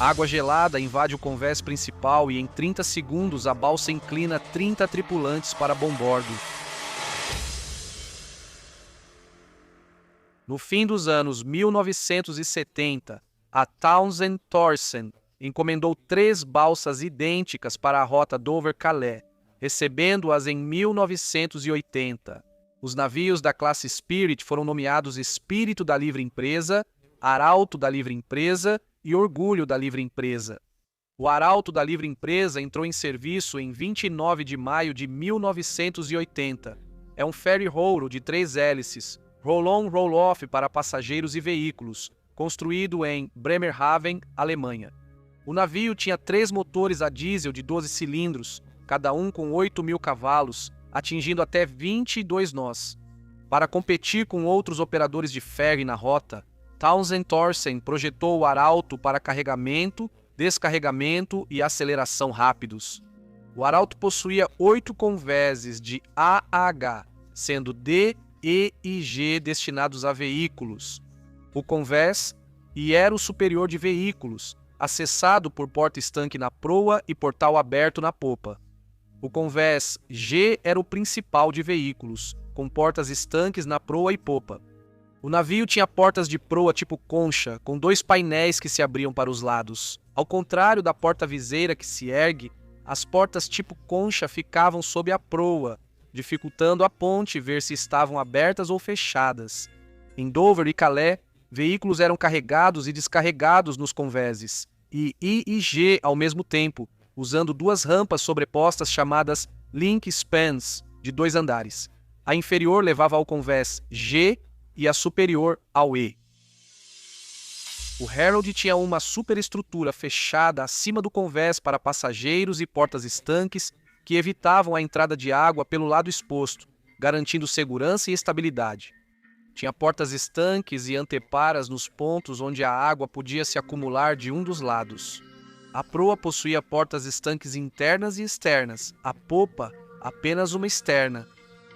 A água gelada invade o convés principal e em 30 segundos a balsa inclina 30 tripulantes para bombordo. No fim dos anos 1970, a Townsend Thorsen encomendou 3 balsas idênticas para a rota Dover-Calais, recebendo-as em 1980. Os navios da classe Spirit foram nomeados Espírito da Livre Empresa, Arauto da Livre Empresa e Orgulho da Livre Empresa. O Arauto da Livre Empresa entrou em serviço em 29 de maio de 1980. É um ferry ro-ro de 3 hélices, roll-on, roll-off para passageiros e veículos, construído em Bremerhaven, Alemanha. O navio tinha 3 motores a diesel de 12 cilindros, cada um com 8.000 cavalos, atingindo até 22 nós. Para competir com outros operadores de ferry na rota, Townsend Thorsen projetou o Arauto para carregamento, descarregamento e aceleração rápidos. O Arauto possuía 8 convéses de AH, sendo D, E e G destinados a veículos. O convés I era o superior de veículos, acessado por porta-estanque na proa e portal aberto na popa. O convés G era o principal de veículos, com portas estanques na proa e popa. O navio tinha portas de proa tipo concha, com 2 painéis que se abriam para os lados. Ao contrário da porta-viseira que se ergue, as portas tipo concha ficavam sob a proa, dificultando a ponte ver se estavam abertas ou fechadas. Em Dover e Calais, veículos eram carregados e descarregados nos convéses, I e G ao mesmo tempo, usando 2 rampas sobrepostas chamadas link spans, de 2 andares. A inferior levava ao convés G e a superior ao E. O Herald tinha uma superestrutura fechada acima do convés para passageiros e portas estanques que evitavam a entrada de água pelo lado exposto, garantindo segurança e estabilidade. Tinha portas estanques e anteparas nos pontos onde a água podia se acumular de um dos lados. A proa possuía portas estanques internas e externas, a popa apenas uma externa.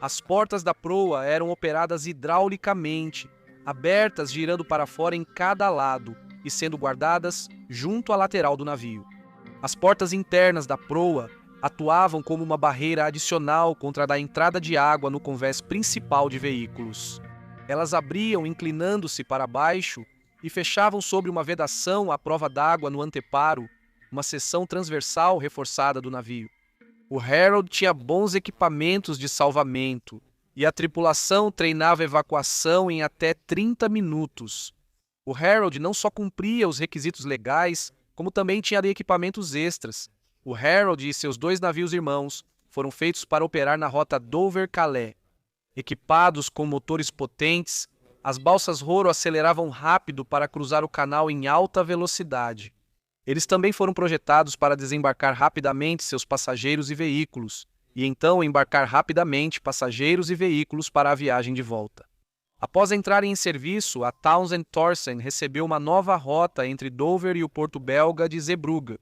As portas da proa eram operadas hidraulicamente, abertas girando para fora em cada lado e sendo guardadas junto à lateral do navio. As portas internas da proa atuavam como uma barreira adicional contra a da entrada de água no convés principal de veículos. Elas abriam inclinando-se para baixo e fechavam sobre uma vedação à prova d'água no anteparo, uma seção transversal reforçada do navio. O Herald tinha bons equipamentos de salvamento e a tripulação treinava evacuação em até 30 minutos. O Herald não só cumpria os requisitos legais, como também tinha equipamentos extras. O Herald e seus 2 navios irmãos foram feitos para operar na rota Dover-Calais. Equipados com motores potentes, as balsas ro-ro aceleravam rápido para cruzar o canal em alta velocidade. Eles também foram projetados para desembarcar rapidamente seus passageiros e veículos, e então embarcar rapidamente passageiros e veículos para a viagem de volta. Após entrarem em serviço, a Townsend Thorsen recebeu uma nova rota entre Dover e o porto belga de Zeebrugge.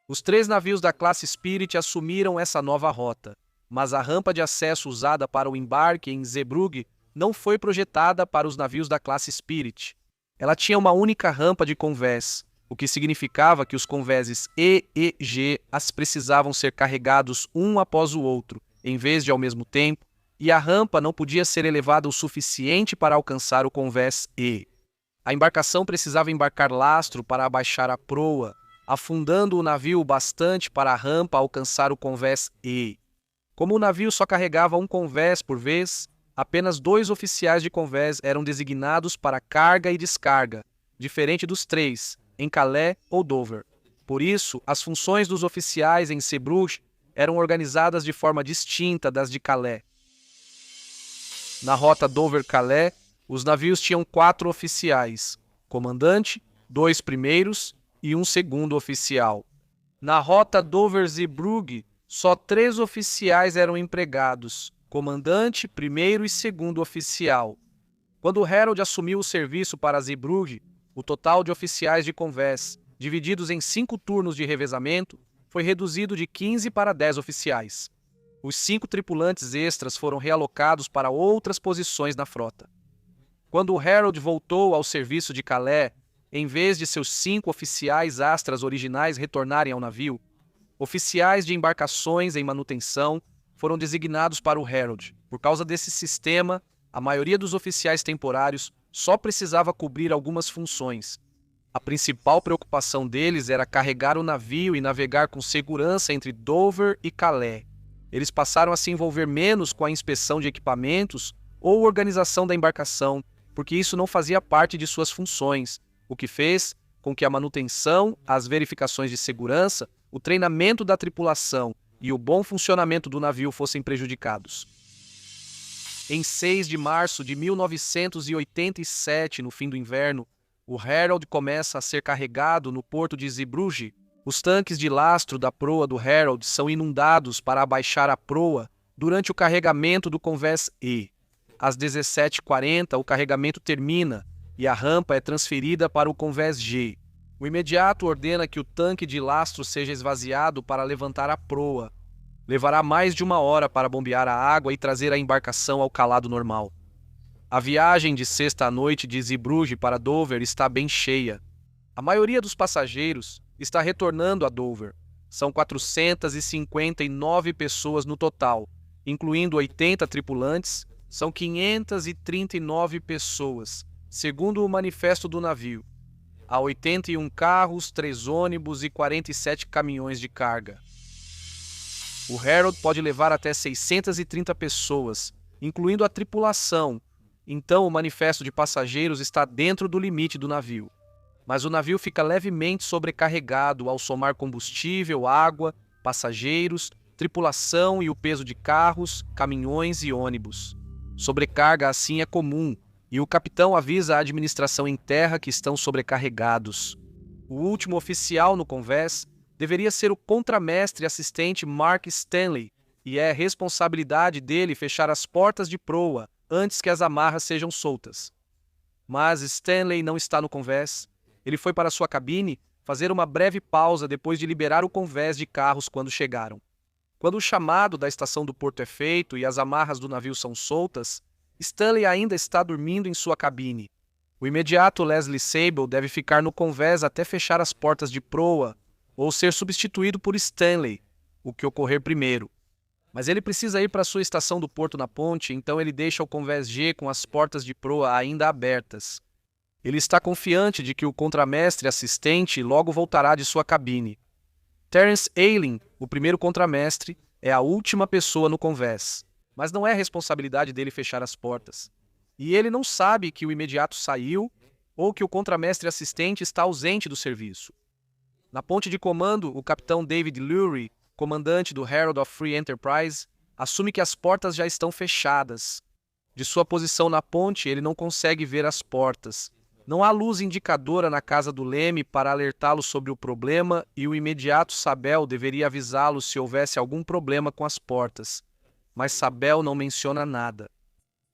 Os 3 navios da classe Spirit assumiram essa nova rota, mas a rampa de acesso usada para o embarque em Zeebrugge não foi projetada para os navios da classe Spirit. Ela tinha uma única rampa de convés, o que significava que os convéses E e G precisavam ser carregados um após o outro, em vez de ao mesmo tempo, e a rampa não podia ser elevada o suficiente para alcançar o convés E. A embarcação precisava embarcar lastro para abaixar a proa, afundando o navio bastante para a rampa alcançar o convés E. Como o navio só carregava um convés por vez, apenas 2 oficiais de convés eram designados para carga e descarga, diferente dos 3, em Calais ou Dover. Por isso, as funções dos oficiais em Zeebrugge eram organizadas de forma distinta das de Calais. Na rota Dover-Calais, os navios tinham 4 oficiais, comandante, 2 primeiros e um segundo oficial. Na rota Dover-Zeebrugge, só 3 oficiais eram empregados, comandante, primeiro e segundo oficial. Quando o Herald assumiu o serviço para Zeebrugge, o total de oficiais de convés, divididos em 5 turnos de revezamento, foi reduzido de 15 para 10 oficiais. Os 5 tripulantes extras foram realocados para outras posições na frota. Quando o Herald voltou ao serviço de Calais, em vez de seus 5 oficiais astras originais retornarem ao navio, oficiais de embarcações em manutenção foram designados para o Herald. Por causa desse sistema, a maioria dos oficiais temporários só precisava cobrir algumas funções. A principal preocupação deles era carregar o navio e navegar com segurança entre Dover e Calais. Eles passaram a se envolver menos com a inspeção de equipamentos ou organização da embarcação, porque isso não fazia parte de suas funções, o que fez com que a manutenção, as verificações de segurança, o treinamento da tripulação e o bom funcionamento do navio fossem prejudicados. Em 6 de março de 1987, no fim do inverno, o Herald começa a ser carregado no porto de Zeebrugge. Os tanques de lastro da proa do Herald são inundados para abaixar a proa durante o carregamento do convés E. Às 17h40, o carregamento termina e a rampa é transferida para o convés G. O imediato ordena que o tanque de lastro seja esvaziado para levantar a proa. Levará mais de 1 hora para bombear a água e trazer a embarcação ao calado normal. A viagem de sexta à noite de Zeebrugge para Dover está bem cheia. A maioria dos passageiros está retornando a Dover. São 459 pessoas no total, incluindo 80 tripulantes. São 539 pessoas, segundo o manifesto do navio. Há 81 carros, 3 ônibus e 47 caminhões de carga. O Herald pode levar até 630 pessoas, incluindo a tripulação. Então, o manifesto de passageiros está dentro do limite do navio. Mas o navio fica levemente sobrecarregado ao somar combustível, água, passageiros, tripulação e o peso de carros, caminhões e ônibus. Sobrecarga assim é comum, e o capitão avisa a administração em terra que estão sobrecarregados. O último oficial no convés deveria ser o contramestre assistente Mark Stanley, e é responsabilidade dele fechar as portas de proa antes que as amarras sejam soltas. Mas Stanley não está no convés. Ele foi para sua cabine fazer uma breve pausa depois de liberar o convés de carros quando chegaram. Quando o chamado da estação do porto é feito e as amarras do navio são soltas, Stanley ainda está dormindo em sua cabine. O imediato Leslie Sable deve ficar no convés até fechar as portas de proa ou ser substituído por Stanley, o que ocorrer primeiro. Mas ele precisa ir para sua estação do porto na ponte, então ele deixa o convés G com as portas de proa ainda abertas. Ele está confiante de que o contramestre assistente logo voltará de sua cabine. Terence Ayling, o primeiro contramestre, é a última pessoa no convés, mas não é responsabilidade dele fechar as portas. E ele não sabe que o imediato saiu ou que o contramestre assistente está ausente do serviço. Na ponte de comando, o capitão David Lurie, comandante do Herald of Free Enterprise, assume que as portas já estão fechadas. De sua posição na ponte, ele não consegue ver as portas. Não há luz indicadora na casa do leme para alertá-lo sobre o problema e o imediato Sabel deveria avisá-lo se houvesse algum problema com as portas. Mas Sabel não menciona nada.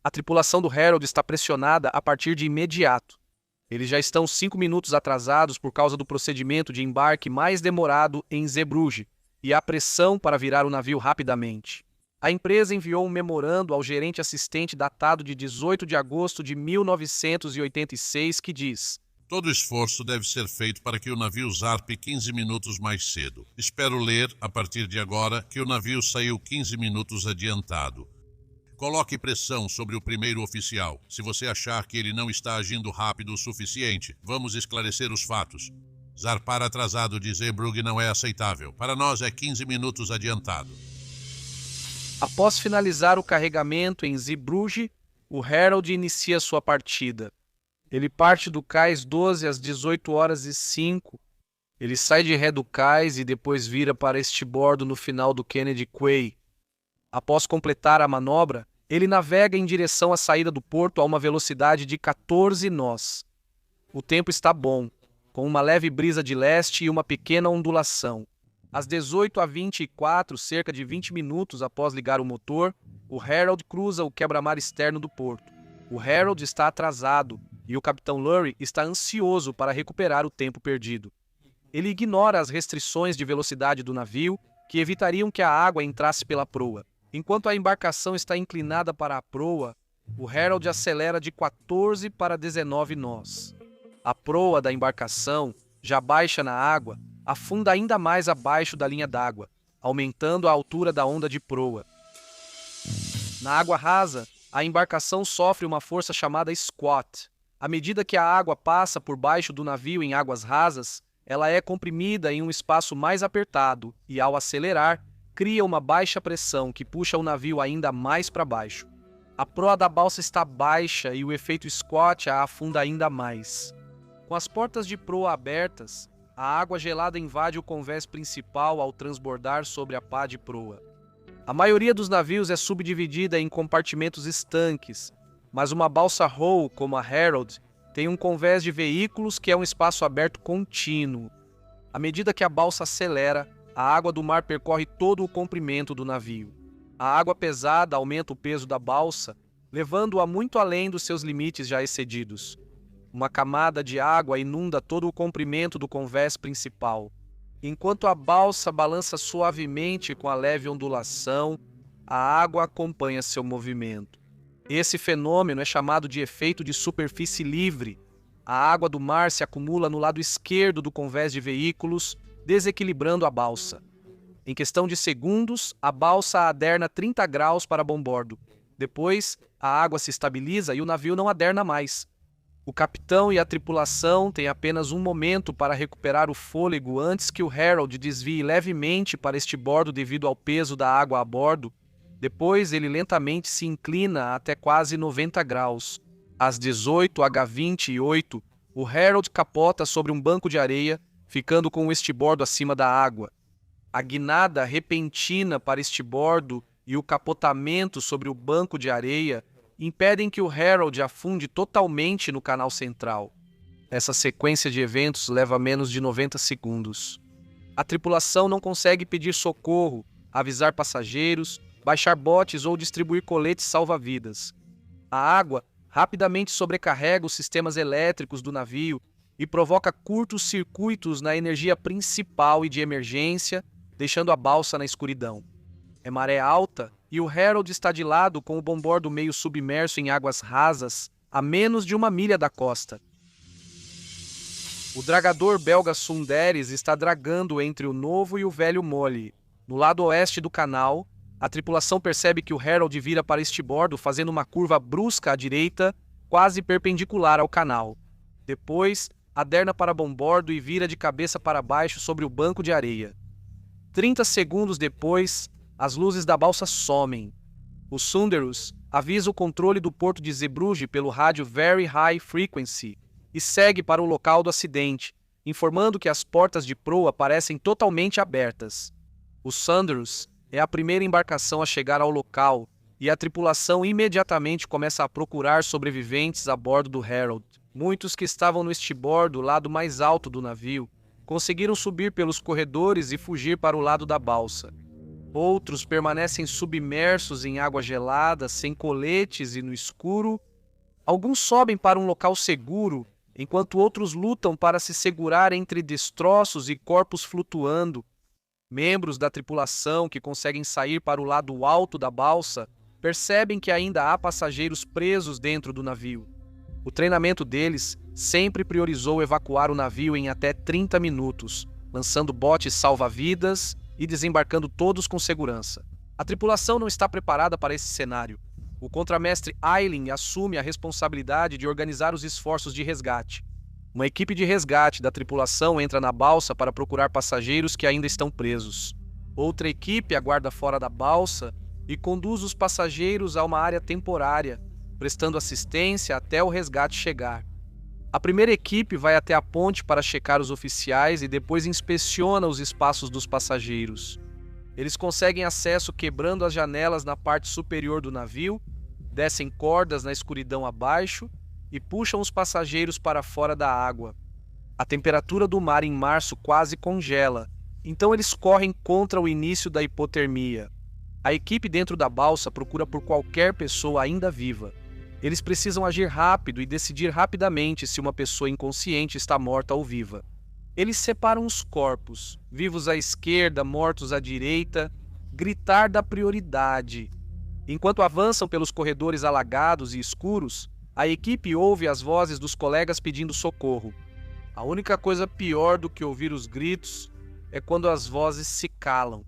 A tripulação do Herald está pressionada a partir de imediato. Eles já estão 5 minutos atrasados por causa do procedimento de embarque mais demorado em Zeebrugge e há pressão para virar o navio rapidamente. A empresa enviou um memorando ao gerente assistente datado de 18 de agosto de 1986 que diz: todo esforço deve ser feito para que o navio zarpe 15 minutos mais cedo. Espero ler, a partir de agora, que o navio saiu 15 minutos adiantado. Coloque pressão sobre o primeiro oficial. Se você achar que ele não está agindo rápido o suficiente, vamos esclarecer os fatos. Zarpar atrasado de Zeebrugge não é aceitável. Para nós é 15 minutos adiantado. Após finalizar o carregamento em Zeebrugge, o Herald inicia sua partida. Ele parte do cais 12 às 18h05. Ele sai de ré do cais e depois vira para estribordo no final do Kennedy Quay. Após completar a manobra, ele navega em direção à saída do porto a uma velocidade de 14 nós. O tempo está bom, com uma leve brisa de leste e uma pequena ondulação. Às 18h24, cerca de 20 minutos após ligar o motor, o Herald cruza o quebra-mar externo do porto. O Herald está atrasado e o capitão Lurie está ansioso para recuperar o tempo perdido. Ele ignora as restrições de velocidade do navio, que evitariam que a água entrasse pela proa. Enquanto a embarcação está inclinada para a proa, o Herald acelera de 14 para 19 nós. A proa da embarcação, já baixa na água, afunda ainda mais abaixo da linha d'água, aumentando a altura da onda de proa. Na água rasa, a embarcação sofre uma força chamada squat. À medida que a água passa por baixo do navio em águas rasas, ela é comprimida em um espaço mais apertado e, ao acelerar, cria uma baixa pressão que puxa o navio ainda mais para baixo. A proa da balsa está baixa e o efeito squat a afunda ainda mais. Com as portas de proa abertas, a água gelada invade o convés principal ao transbordar sobre a pá de proa. A maioria dos navios é subdividida em compartimentos estanques, mas uma balsa Howe, como a Herald, tem um convés de veículos que é um espaço aberto contínuo. À medida que a balsa acelera, a água do mar percorre todo o comprimento do navio. A água pesada aumenta o peso da balsa, levando-a muito além dos seus limites já excedidos. Uma camada de água inunda todo o comprimento do convés principal. Enquanto a balsa balança suavemente com a leve ondulação, a água acompanha seu movimento. Esse fenômeno é chamado de efeito de superfície livre. A água do mar se acumula no lado esquerdo do convés de veículos, desequilibrando a balsa. Em questão de segundos, a balsa aderna 30 graus para bombordo. Depois, a água se estabiliza e o navio não aderna mais. O capitão e a tripulação têm apenas um momento para recuperar o fôlego antes que o Herald desvie levemente para estribordo devido ao peso da água a bordo. Depois, ele lentamente se inclina até quase 90 graus. Às 18h28, o Herald capota sobre um banco de areia, ficando com o estribordo acima da água. A guinada repentina para estribordo e o capotamento sobre o banco de areia impedem que o Herald afunde totalmente no canal central. Essa sequência de eventos leva menos de 90 segundos. A tripulação não consegue pedir socorro, avisar passageiros, baixar botes ou distribuir coletes salva-vidas. A água rapidamente sobrecarrega os sistemas elétricos do navio e provoca curtos circuitos na energia principal e de emergência, deixando a balsa na escuridão. É maré alta e o Herald está de lado com o bombordo meio submerso em águas rasas, a menos de 1 milha da costa. O dragador belga Sunderes está dragando entre o novo e o velho Molly. No lado oeste do canal, a tripulação percebe que o Herald vira para estribordo fazendo uma curva brusca à direita, quase perpendicular ao canal. Depois, aderna para bombordo e vira de cabeça para baixo sobre o banco de areia. 30 segundos depois, as luzes da balsa somem. O Sunderus avisa o controle do porto de Zeebrugge pelo rádio Very High Frequency e segue para o local do acidente, informando que as portas de proa parecem totalmente abertas. O Sunderus é a primeira embarcação a chegar ao local e a tripulação imediatamente começa a procurar sobreviventes a bordo do Herald. Muitos que estavam no estribordo, lado mais alto do navio, conseguiram subir pelos corredores e fugir para o lado da balsa. Outros permanecem submersos em água gelada, sem coletes e no escuro. Alguns sobem para um local seguro, enquanto outros lutam para se segurar entre destroços e corpos flutuando. Membros da tripulação que conseguem sair para o lado alto da balsa percebem que ainda há passageiros presos dentro do navio. O treinamento deles sempre priorizou evacuar o navio em até 30 minutos, lançando botes salva-vidas e desembarcando todos com segurança. A tripulação não está preparada para esse cenário. O contramestre Eiling assume a responsabilidade de organizar os esforços de resgate. Uma equipe de resgate da tripulação entra na balsa para procurar passageiros que ainda estão presos. Outra equipe aguarda fora da balsa e conduz os passageiros a uma área temporária, prestando assistência até o resgate chegar. A primeira equipe vai até a ponte para checar os oficiais e depois inspeciona os espaços dos passageiros. Eles conseguem acesso quebrando as janelas na parte superior do navio, descem cordas na escuridão abaixo e puxam os passageiros para fora da água. A temperatura do mar em março quase congela, então eles correm contra o início da hipotermia. A equipe dentro da balsa procura por qualquer pessoa ainda viva. Eles precisam agir rápido e decidir rapidamente se uma pessoa inconsciente está morta ou viva. Eles separam os corpos, vivos à esquerda, mortos à direita, gritar dá prioridade. Enquanto avançam pelos corredores alagados e escuros, A equipe ouve as vozes dos colegas pedindo socorro. A única coisa pior do que ouvir os gritos é quando as vozes se calam.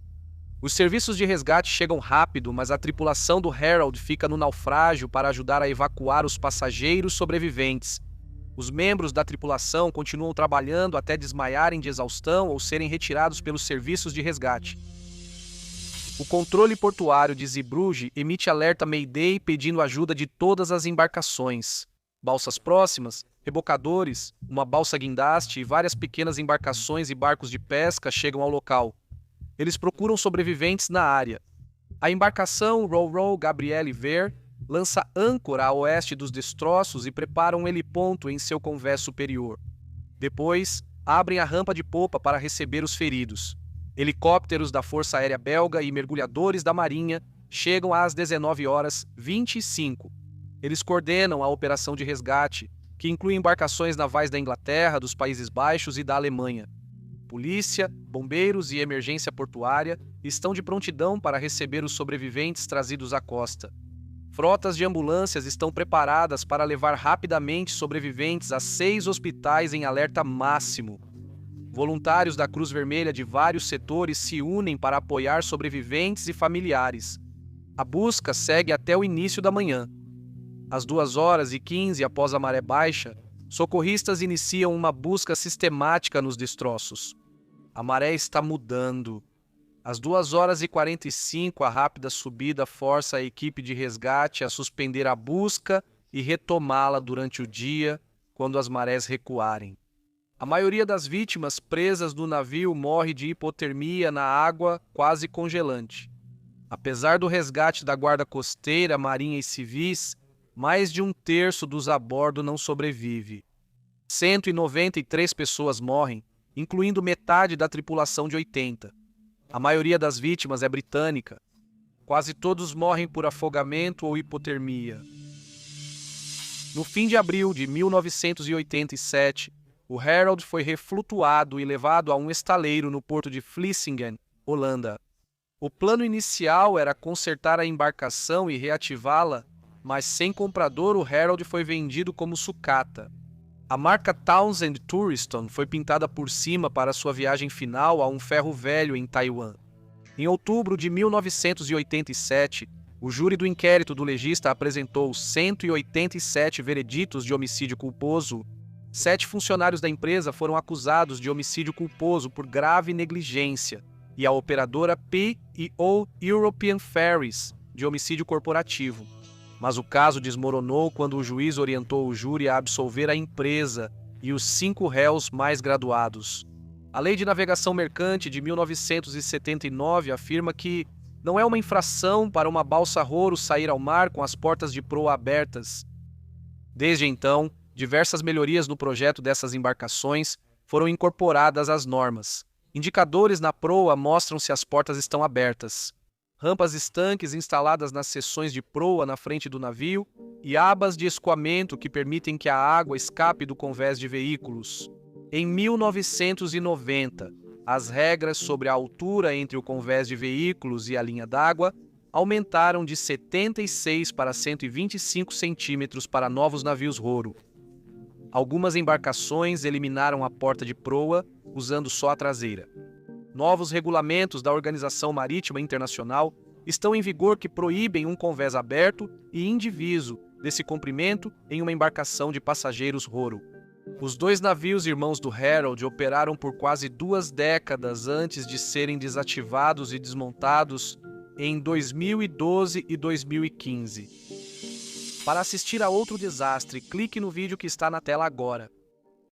Os serviços de resgate chegam rápido, mas a tripulação do Herald fica no naufrágio para ajudar a evacuar os passageiros sobreviventes. Os membros da tripulação continuam trabalhando até desmaiarem de exaustão ou serem retirados pelos serviços de resgate. O controle portuário de Zeebrugge emite alerta Mayday pedindo ajuda de todas as embarcações. Balsas próximas, rebocadores, uma balsa guindaste e várias pequenas embarcações e barcos de pesca chegam ao local. Eles procuram sobreviventes na área. A embarcação Ro-Ro Gabrielle Ver lança âncora a oeste dos destroços e prepara um heliponto em seu convés superior. Depois, abrem a rampa de popa para receber os feridos. Helicópteros da Força Aérea Belga e mergulhadores da Marinha chegam às 19h25. Eles coordenam a operação de resgate, que inclui embarcações navais da Inglaterra, dos Países Baixos e da Alemanha. Polícia, bombeiros e emergência portuária estão de prontidão para receber os sobreviventes trazidos à costa. Frotas de ambulâncias estão preparadas para levar rapidamente sobreviventes a 6 hospitais em alerta máximo. Voluntários da Cruz Vermelha de vários setores se unem para apoiar sobreviventes e familiares. A busca segue até o início da manhã. Às 2h15 após a maré baixa, socorristas iniciam uma busca sistemática nos destroços. A maré está mudando. Às 2h45, a rápida subida força a equipe de resgate a suspender a busca e retomá-la durante o dia, quando as marés recuarem. A maioria das vítimas presas no navio morre de hipotermia na água quase congelante. Apesar do resgate da guarda costeira, marinha e civis, mais de 1/3 dos a bordo não sobrevive. 193 pessoas morrem, incluindo metade da tripulação de 80. A maioria das vítimas é britânica. Quase todos morrem por afogamento ou hipotermia. No fim de abril de 1987, o Herald foi reflutuado e levado a um estaleiro no porto de Vlissingen, Holanda. O plano inicial era consertar a embarcação e reativá-la, mas sem comprador o Herald foi vendido como sucata. A marca Townsend Touriston foi pintada por cima para sua viagem final a um ferro velho em Taiwan. Em outubro de 1987, o júri do inquérito do legista apresentou 187 vereditos de homicídio culposo. 7 funcionários da empresa foram acusados de homicídio culposo por grave negligência e a operadora P&O European Ferries de homicídio corporativo. Mas o caso desmoronou quando o juiz orientou o júri a absolver a empresa e os 5 réus mais graduados. A Lei de Navegação Mercante de 1979 afirma que não é uma infração para uma balsa Roro sair ao mar com as portas de proa abertas. Desde então, diversas melhorias no projeto dessas embarcações foram incorporadas às normas. Indicadores na proa mostram se as portas estão abertas. Rampas estanques instaladas nas seções de proa na frente do navio e abas de escoamento que permitem que a água escape do convés de veículos. Em 1990, as regras sobre a altura entre o convés de veículos e a linha d'água aumentaram de 76 para 125 centímetros para novos navios Roro. Algumas embarcações eliminaram a porta de proa, usando só a traseira. Novos regulamentos da Organização Marítima Internacional estão em vigor que proíbem um convés aberto e indiviso desse comprimento em uma embarcação de passageiros Roro. Os 2 navios irmãos do Herald operaram por quase 2 décadas antes de serem desativados e desmontados em 2012 e 2015. Para assistir a outro desastre, clique no vídeo que está na tela agora.